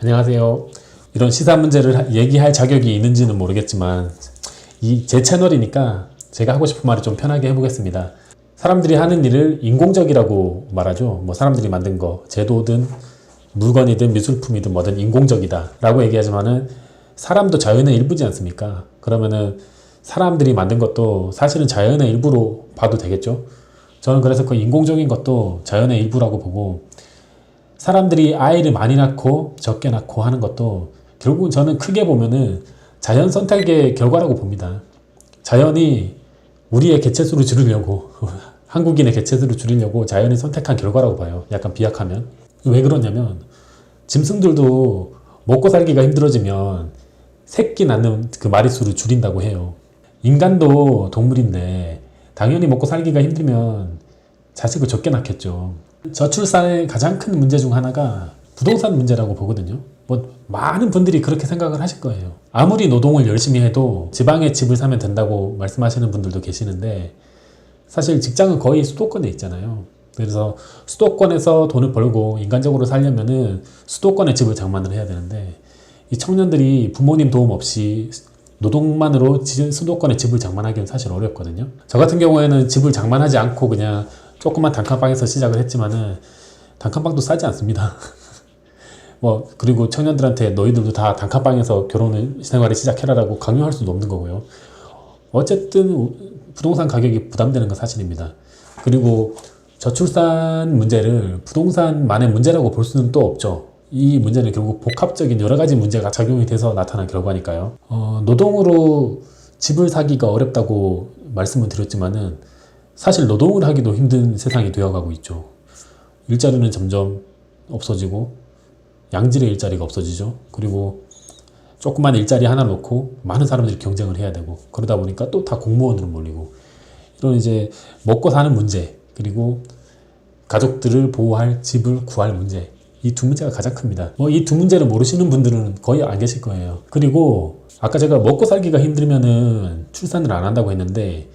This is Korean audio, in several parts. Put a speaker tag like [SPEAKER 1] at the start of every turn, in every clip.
[SPEAKER 1] 안녕하세요. 이런 시사 문제를 얘기할 자격이 있는지는 모르겠지만 제 채널이니까 제가 하고 싶은 말을 좀 편하게 해보겠습니다. 사람들이 하는 일을 인공적이라고 말하죠. 뭐 사람들이 만든 거, 제도든 물건이든 미술품이든 뭐든 인공적이다 라고 얘기하지만은 사람도 자연의 일부지 않습니까? 그러면은 사람들이 만든 것도 사실은 자연의 일부로 봐도 되겠죠. 저는 그래서 그 인공적인 것도 자연의 일부라고 보고, 사람들이 아이를 많이 낳고 적게 낳고 하는 것도 결국은 저는 크게 보면은 자연 선택의 결과라고 봅니다. 자연이 우리의 개체수를 줄이려고 한국인의 개체수를 줄이려고 자연이 선택한 결과라고 봐요. 약간 비약하면. 왜 그러냐면 짐승들도 먹고 살기가 힘들어지면 새끼 낳는 그 마리수를 줄인다고 해요. 인간도 동물인데 당연히 먹고 살기가 힘들면 자식을 적게 낳겠죠. 저출산의 가장 큰 문제 중 하나가 부동산 문제라고 보거든요. 뭐 많은 분들이 그렇게 생각을 하실 거예요. 아무리 노동을 열심히 해도 지방에 집을 사면 된다고 말씀하시는 분들도 계시는데, 사실 직장은 거의 수도권에 있잖아요. 그래서 수도권에서 돈을 벌고 인간적으로 살려면은 수도권에 집을 장만을 해야 되는데, 이 청년들이 부모님 도움 없이 노동만으로 수도권에 집을 장만하기는 사실 어렵거든요. 저 같은 경우에는 집을 장만하지 않고 그냥 조그만 단칸방에서 시작을 했지만은 단칸방도 싸지 않습니다. 뭐 그리고 청년들한테 너희들도 다 단칸방에서 결혼 생활을 시작해라라고 강요할 수도 없는 거고요. 어쨌든 부동산 가격이 부담되는 건 사실입니다. 그리고 저출산 문제를 부동산만의 문제라고 볼 수는 또 없죠. 이 문제는 결국 복합적인 여러 가지 문제가 작용이 돼서 나타난 결과니까요. 노동으로 집을 사기가 어렵다고 말씀을 드렸지만은 사실 노동을 하기도 힘든 세상이 되어가고 있죠. 일자리는 점점 없어지고 양질의 일자리가 없어지죠. 그리고 조그만 일자리 하나 놓고 많은 사람들이 경쟁을 해야 되고, 그러다 보니까 또 다 공무원으로 몰리고, 이런 이제 먹고 사는 문제, 그리고 가족들을 보호할 집을 구할 문제, 이 두 문제가 가장 큽니다. 뭐 이 두 문제를 모르시는 분들은 거의 안 계실 거예요. 그리고 아까 제가 먹고 살기가 힘들면은 출산을 안 한다고 했는데,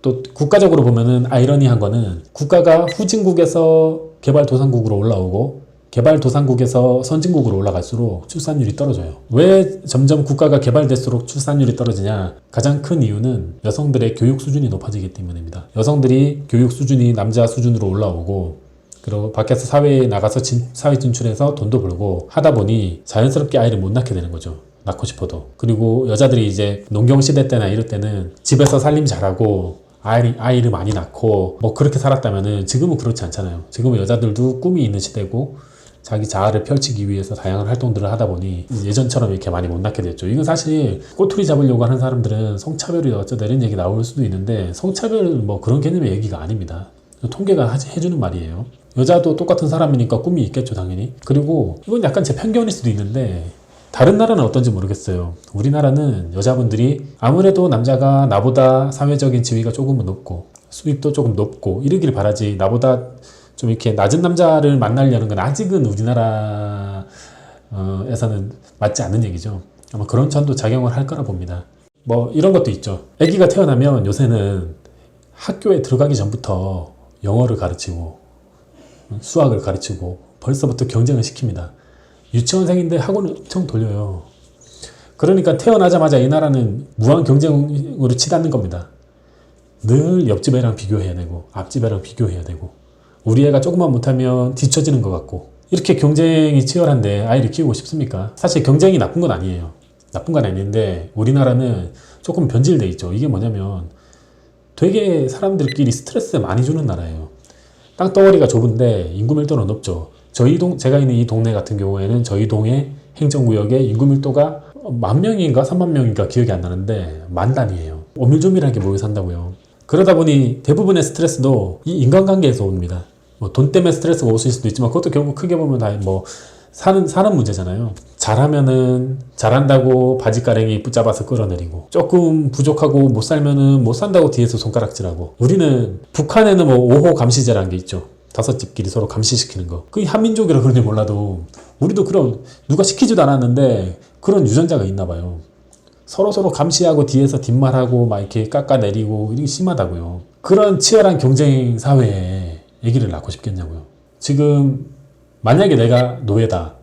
[SPEAKER 1] 또 국가적으로 보면은 아이러니한 거는 국가가 후진국에서 개발도상국으로 올라오고 개발도상국에서 선진국으로 올라갈수록 출산율이 떨어져요. 왜 점점 국가가 개발될수록 출산율이 떨어지냐? 가장 큰 이유는 여성들의 교육 수준이 높아지기 때문입니다. 여성들이 교육 수준이 남자 수준으로 올라오고, 그리고 밖에서 사회에 나가서 사회 진출해서 돈도 벌고 하다 보니 자연스럽게 아이를 못 낳게 되는 거죠. 낳고 싶어도. 그리고 여자들이 이제 농경시대 때나 이럴 때는 집에서 살림 잘하고 아이를 많이 낳고 뭐 그렇게 살았다면은 지금은 그렇지 않잖아요. 지금은 여자들도 꿈이 있는 시대고 자기 자아를 펼치기 위해서 다양한 활동들을 하다 보니 예전처럼 이렇게 많이 못 낳게 됐죠. 이건 사실 꼬투리 잡으려고 하는 사람들은 성차별이 어쩌다 이런 얘기 나올 수도 있는데, 성차별은 뭐 그런 개념의 얘기가 아닙니다. 통계가 해주는 말이에요. 여자도 똑같은 사람이니까 꿈이 있겠죠, 당연히. 그리고 이건 약간 제 편견일 수도 있는데 다른 나라는 어떤지 모르겠어요. 우리나라는 여자분들이 아무래도 남자가 나보다 사회적인 지위가 조금은 높고 수입도 조금 높고 이러길 바라지, 나보다 좀 이렇게 낮은 남자를 만나려는 건 아직은 우리나라에서는 맞지 않는 얘기죠. 아마 그런 점도 작용을 할 거라 봅니다. 뭐 이런 것도 있죠. 아기가 태어나면 요새는 학교에 들어가기 전부터 영어를 가르치고 수학을 가르치고 벌써부터 경쟁을 시킵니다. 유치원생인데 학원을 엄청 돌려요. 그러니까 태어나자마자 이 나라는 무한 경쟁으로 치닫는 겁니다. 늘 옆집 애랑 비교해야 되고 앞집 애랑 비교해야 되고, 우리 애가 조금만 못하면 뒤처지는 것 같고, 이렇게 경쟁이 치열한데 아이를 키우고 싶습니까? 사실 경쟁이 나쁜 건 아니에요. 나쁜 건 아닌데 우리나라는 조금 변질돼 있죠. 이게 뭐냐면 되게 사람들끼리 스트레스 많이 주는 나라예요. 땅덩어리가 좁은데 인구 밀도는 높죠. 제가 있는 이 동네 같은 경우에는 저희 동의 행정구역의 인구 밀도가 10,000명인가 30,000명인가 기억이 안 나는데 만 단위예요. 오밀조밀하게 모여 산다고요. 그러다 보니 대부분의 스트레스도 이 인간관계에서 옵니다. 뭐 돈 때문에 스트레스가 오실 수도 있지만 그것도 결국 크게 보면 다 뭐 사는 문제잖아요. 잘하면은 잘한다고 바지가랭이 붙잡아서 끌어내리고, 조금 부족하고 못 살면은 못 산다고 뒤에서 손가락질하고. 우리는 북한에는 뭐 5호 감시제라는 게 있죠. 5집끼리 서로 감시시키는 거. 그게 한민족이라 그런지 몰라도 우리도 그런, 누가 시키지도 않았는데 그런 유전자가 있나 봐요. 서로 감시하고 뒤에서 뒷말하고 막 이렇게 깎아내리고, 이게 심하다고요. 그런 치열한 경쟁 사회에 아기를 낳고 싶겠냐고요. 지금 만약에 내가 노예다.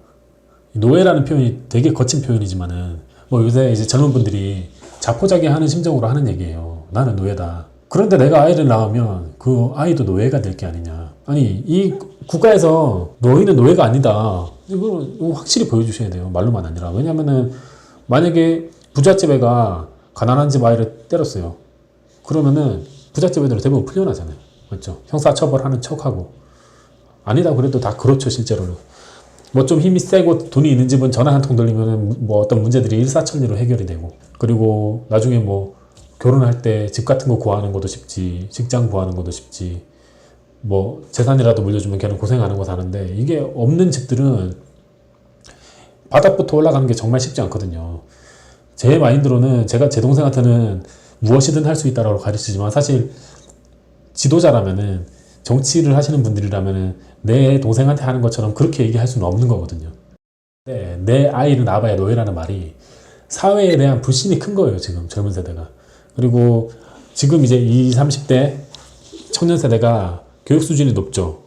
[SPEAKER 1] 노예라는 표현이 되게 거친 표현이지만은 뭐 요새 이제 젊은 분들이 자포자기하는 심정으로 하는 얘기예요. 나는 노예다. 그런데 내가 아이를 낳으면 그 아이도 노예가 될 게 아니냐. 아니 이 국가에서 너희는 노예가 아니다. 이거 확실히 보여주셔야 돼요. 말로만 아니라. 왜냐면은 만약에 부잣집 애가 가난한 집 아이를 때렸어요. 그러면은 부잣집 애들은 대부분 풀려나잖아요. 맞죠? 형사처벌하는 척하고. 아니다 그래도 다 그렇죠 실제로는. 뭐 좀 힘이 세고 돈이 있는 집은 전화 한 통 돌리면은 뭐 어떤 문제들이 일사천리로 해결이 되고, 그리고 나중에 뭐 결혼할 때 집 같은 거 구하는 것도 쉽지, 직장 구하는 것도 쉽지, 뭐 재산이라도 물려주면 걔는 고생하는 거 사는데, 이게 없는 집들은 바닥부터 올라가는 게 정말 쉽지 않거든요. 제 마인드로는 제가 제 동생한테는 무엇이든 할 수 있다라고 가르치지만, 사실 지도자라면은, 정치를 하시는 분들이라면은 내 동생한테 하는 것처럼 그렇게 얘기할 수는 없는 거거든요. 네, 내 아이를 낳아봐야 노예라는 말이 사회에 대한 불신이 큰 거예요, 지금 젊은 세대가. 그리고 지금 이제 20, 30대 청년 세대가 교육 수준이 높죠.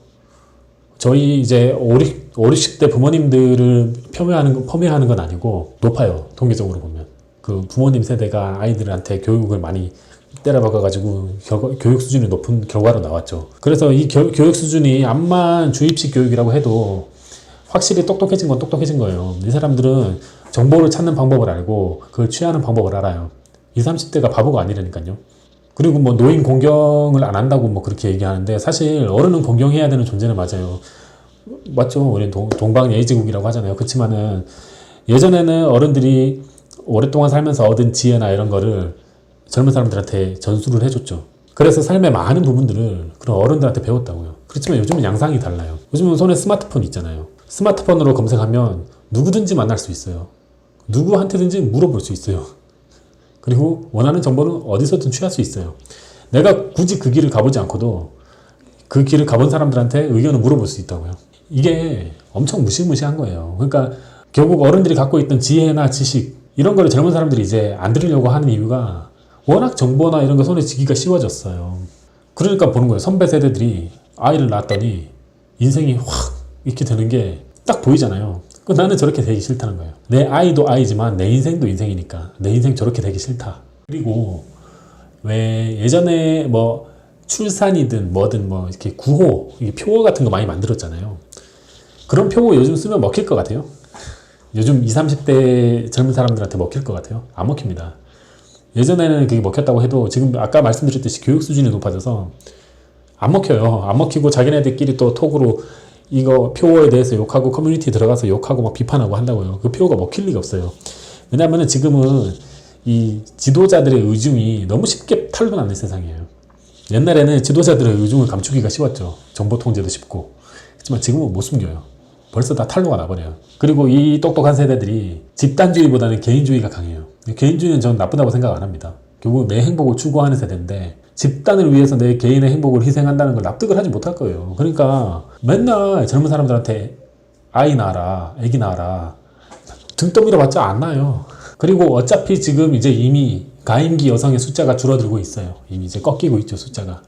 [SPEAKER 1] 저희 이제 5, 60대 부모님들을 폄훼하는 건 아니고 높아요, 통계적으로 보면. 그 부모님 세대가 아이들한테 교육을 많이 때려박아가지고 교육 수준이 높은 결과로 나왔죠. 그래서 이 교육 수준이 암만 주입식 교육이라고 해도 확실히 똑똑해진 건 똑똑해진 거예요. 이 사람들은 정보를 찾는 방법을 알고 그걸 취하는 방법을 알아요. 20, 30대가 바보가 아니라니까요. 그리고 뭐 노인 공경을 안 한다고 뭐 그렇게 얘기하는데, 사실 어른은 공경해야 되는 존재는 맞아요. 맞죠? 우리는 동방예의지국이라고 하잖아요. 그렇지만은 예전에는 어른들이 오랫동안 살면서 얻은 지혜나 이런 거를 젊은 사람들한테 전수를 해줬죠. 그래서 삶의 많은 부분들을 그런 어른들한테 배웠다고요. 그렇지만 요즘은 양상이 달라요. 요즘은 손에 스마트폰 있잖아요. 스마트폰으로 검색하면 누구든지 만날 수 있어요. 누구한테든지 물어볼 수 있어요. 그리고 원하는 정보는 어디서든 취할 수 있어요. 내가 굳이 그 길을 가보지 않고도 그 길을 가본 사람들한테 의견을 물어볼 수 있다고요. 이게 엄청 무시무시한 거예요. 그러니까 결국 어른들이 갖고 있던 지혜나 지식, 이런 거를 젊은 사람들이 이제 안 들으려고 하는 이유가 워낙 정보나 이런 거 손에 쥐기가 쉬워졌어요. 그러니까 보는 거예요. 선배 세대들이 아이를 낳았더니 인생이 확 이렇게 되는 게 딱 보이잖아요. 나는 저렇게 되기 싫다는 거예요. 내 아이도 아이지만 내 인생도 인생이니까 내 인생 저렇게 되기 싫다. 그리고 왜 예전에 뭐 출산이든 뭐든 뭐 이렇게 구호, 표어 같은 거 많이 만들었잖아요. 그런 표어 요즘 쓰면 먹힐 것 같아요. 요즘 20, 30대 젊은 사람들한테 먹힐 것 같아요. 안 먹힙니다. 예전에는 그게 먹혔다고 해도 지금 아까 말씀드렸듯이 교육 수준이 높아져서 안 먹혀요. 안 먹히고 자기네들끼리 또 톡으로 이거 표어에 대해서 욕하고 커뮤니티 들어가서 욕하고 막 비판하고 한다고요. 그 표어가 먹힐 리가 없어요. 왜냐면은 지금은 이 지도자들의 의중이 너무 쉽게 탄로나는 세상이에요. 옛날에는 지도자들의 의중을 감추기가 쉬웠죠. 정보 통제도 쉽고. 하지만 지금은 못 숨겨요. 벌써 다 탄로가 나버려요. 그리고 이 똑똑한 세대들이 집단주의보다는 개인주의가 강해요. 개인주의는 저는 나쁘다고 생각 안 합니다. 결국 내 행복을 추구하는 세대인데 집단을 위해서 내 개인의 행복을 희생한다는 걸 납득을 하지 못할 거예요. 그러니까 맨날 젊은 사람들한테 아이 낳아라, 애기 낳아라 등 떠밀어봤자 안 나요. 그리고 어차피 지금 이제 이미 가임기 여성의 숫자가 줄어들고 있어요. 이미 이제 꺾이고 있죠, 숫자가.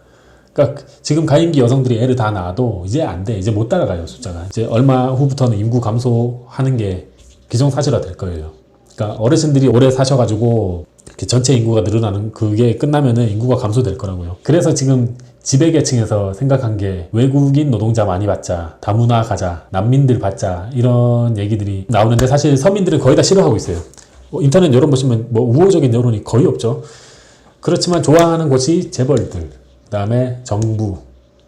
[SPEAKER 1] 그러니까 지금 가임기 여성들이 애를 다 낳아도 이제 안 돼. 이제 못 따라가요, 숫자가. 이제 얼마 후부터는 인구 감소하는 게 기정사실화 될 거예요. 그러니까 어르신들이 오래 사셔가지고 이렇게 전체 인구가 늘어나는 그게 끝나면은 인구가 감소될 거라고요. 그래서 지금 지배계층에서 생각한 게 외국인 노동자 많이 받자, 다문화 가자, 난민들 받자, 이런 얘기들이 나오는데 사실 서민들은 거의 다 싫어하고 있어요. 인터넷 여론 보시면 뭐 우호적인 여론이 거의 없죠. 그렇지만 좋아하는 곳이 재벌들, 그 다음에 정부,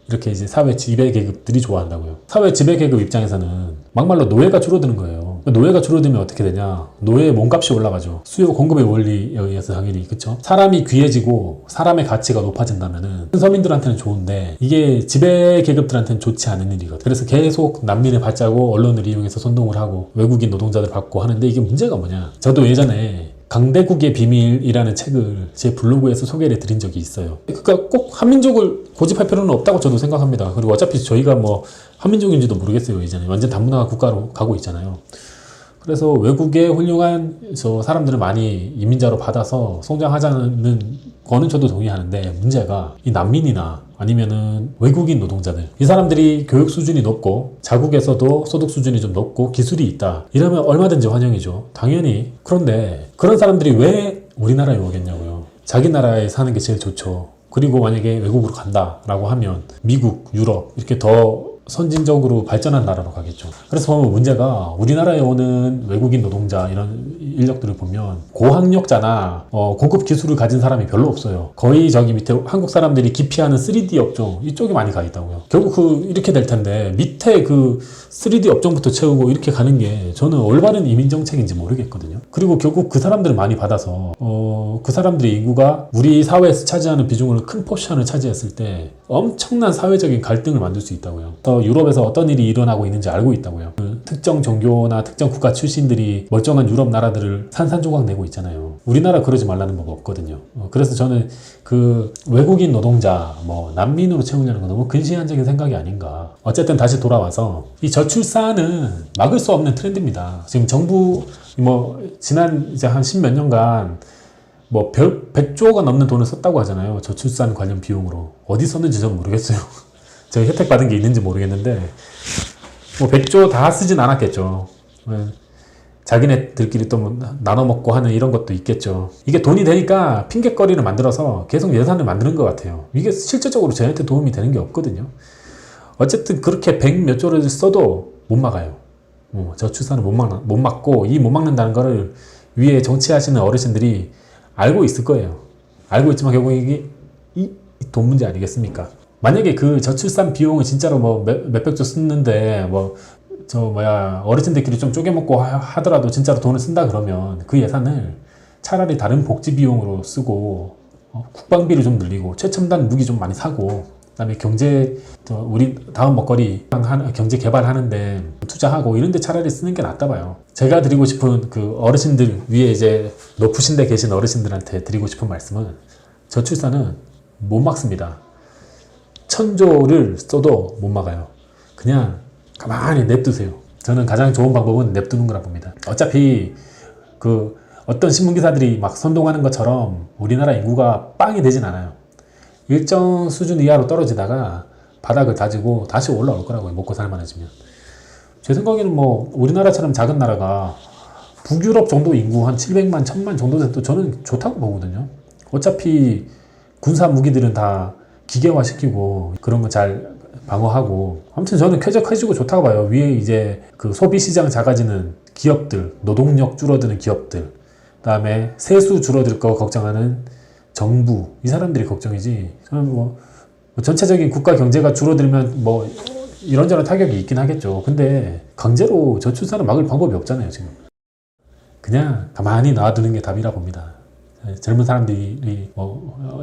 [SPEAKER 1] 이렇게 이제 사회 지배 계급들이 좋아한다고요. 사회 지배 계급 입장에서는 막말로 노예가 줄어드는 거예요. 노예가 줄어들면 어떻게 되냐? 노예의 몸값이 올라가죠. 수요 공급의 원리에 의해서 당연히, 그쵸? 사람이 귀해지고 사람의 가치가 높아진다면은 서민들한테는 좋은데 이게 지배 계급들한테는 좋지 않은 일이거든요. 그래서 계속 난민을 받자고 언론을 이용해서 선동을 하고 외국인 노동자들 받고 하는데, 이게 문제가 뭐냐? 저도 예전에 강대국의 비밀이라는 책을 제 블로그에서 소개를 드린 적이 있어요. 그러니까 꼭 한민족을 고집할 필요는 없다고 저도 생각합니다. 그리고 어차피 저희가 뭐 한민족인지도 모르겠어요. 이제는 완전 다문화 국가로 가고 있잖아요. 그래서 외국의 훌륭한 사람들을 많이 이민자로 받아서 성장하자는 거는 저도 동의하는데, 문제가 이 난민이나 아니면은 외국인 노동자들, 이 사람들이 교육 수준이 높고 자국에서도 소득 수준이 좀 높고 기술이 있다 이러면 얼마든지 환영이죠, 당연히. 그런데 그런 사람들이 왜 우리나라에 오겠냐고요. 자기 나라에 사는 게 제일 좋죠. 그리고 만약에 외국으로 간다라고 하면 미국, 유럽 이렇게 더 선진적으로 발전한 나라로 가겠죠. 그래서 보면 문제가, 우리나라에 오는 외국인 노동자 이런 인력들을 보면 고학력자나 고급 기술을 가진 사람이 별로 없어요. 거의 저기 밑에 한국 사람들이 기피하는 3D 업종 이쪽에 많이 가 있다고요. 결국 이렇게 될 텐데 밑에 그 3D 업종부터 채우고 이렇게 가는 게 저는 올바른 이민 정책인지 모르겠거든요. 그리고 결국 그 사람들을 많이 받아서 그 사람들의 인구가 우리 사회에서 차지하는 비중을 큰 포션을 차지했을 때 엄청난 사회적인 갈등을 만들 수 있다고요. 유럽에서 어떤 일이 일어나고 있는지 알고 있다고요. 그 특정 종교나 특정 국가 출신들이 멀쩡한 유럽 나라들을 산산조각 내고 있잖아요. 우리나라 그러지 말라는 법 없거든요. 그래서 저는 그 외국인 노동자 난민으로 채우려는 건 너무 근시안적인 생각이 아닌가. 어쨌든 다시 돌아와서 이 저출산은 막을 수 없는 트렌드입니다. 지금 정부 지난 이제 한 10몇 년간 100조가 넘는 돈을 썼다고 하잖아요. 저출산 관련 비용으로. 어디 썼는지 저는 모르겠어요. 제가 혜택 받은 게 있는지 모르겠는데 100조 다 쓰진 않았겠죠. 자기네들끼리 또 나눠 먹고 하는 이런 것도 있겠죠. 이게 돈이 되니까 핑곗거리를 만들어서 계속 예산을 만드는 것 같아요. 이게 실질적으로 저희한테 도움이 되는 게 없거든요. 어쨌든 그렇게 100 몇 조를 써도 못 막아요. 저출산을 못 막고, 이 못 막는다는 거를 위에 정치하시는 어르신들이 알고 있을 거예요. 알고 있지만 결국 이게 이 돈 문제 아니겠습니까? 만약에 그 저출산 비용을 진짜로 몇백조 쓰는데 어르신들끼리 좀 쪼개먹고 하더라도 진짜로 돈을 쓴다 그러면 그 예산을 차라리 다른 복지 비용으로 쓰고 국방비를 좀 늘리고 최첨단 무기 좀 많이 사고, 그다음에 우리 다음 먹거리 경제 개발하는데 투자하고 이런 데 차라리 쓰는 게 낫다 봐요. 제가 드리고 싶은 그 어르신들, 위에 이제 높으신 데 계신 어르신들한테 드리고 싶은 말씀은, 저출산은 못 막습니다. 1000조를 써도 못 막아요. 그냥 가만히 냅두세요. 저는 가장 좋은 방법은 냅두는 거라 봅니다. 어차피 어떤 신문기사들이 막 선동하는 것처럼 우리나라 인구가 빵이 되진 않아요. 일정 수준 이하로 떨어지다가 바닥을 다지고 다시 올라올 거라고요. 먹고 살만해지면. 제 생각에는 우리나라처럼 작은 나라가 북유럽 정도 인구 한 700만, 1000만 정도 돼도 저는 좋다고 보거든요. 어차피 군사 무기들은 다 기계화시키고 그런 거 잘 방어하고, 아무튼 저는 쾌적해지고 좋다고 봐요. 위에 이제 그 소비시장 작아지는 기업들, 노동력 줄어드는 기업들, 그다음에 세수 줄어들 거 걱정하는 정부, 이 사람들이 걱정이지. 저는 전체적인 국가 경제가 줄어들면 이런저런 타격이 있긴 하겠죠. 근데 강제로 저출산을 막을 방법이 없잖아요, 지금. 그냥 가만히 놔두는 게 답이라 봅니다. 젊은 사람들이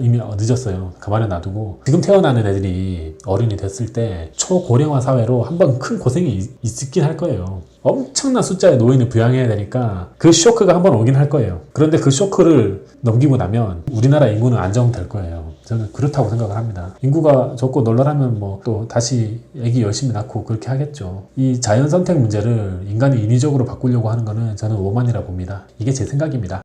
[SPEAKER 1] 이미 늦었어요. 가만히 놔두고 지금 태어나는 애들이 어른이 됐을 때 초고령화 사회로 한번 큰 고생이 있긴 할 거예요. 엄청난 숫자의 노인을 부양해야 되니까 그 쇼크가 한번 오긴 할 거예요. 그런데 그 쇼크를 넘기고 나면 우리나라 인구는 안정될 거예요. 저는 그렇다고 생각을 합니다. 인구가 적고 널널하면 또 다시 애기 열심히 낳고 그렇게 하겠죠. 이 자연 선택 문제를 인간이 인위적으로 바꾸려고 하는 거는 저는 오만이라 봅니다. 이게 제 생각입니다.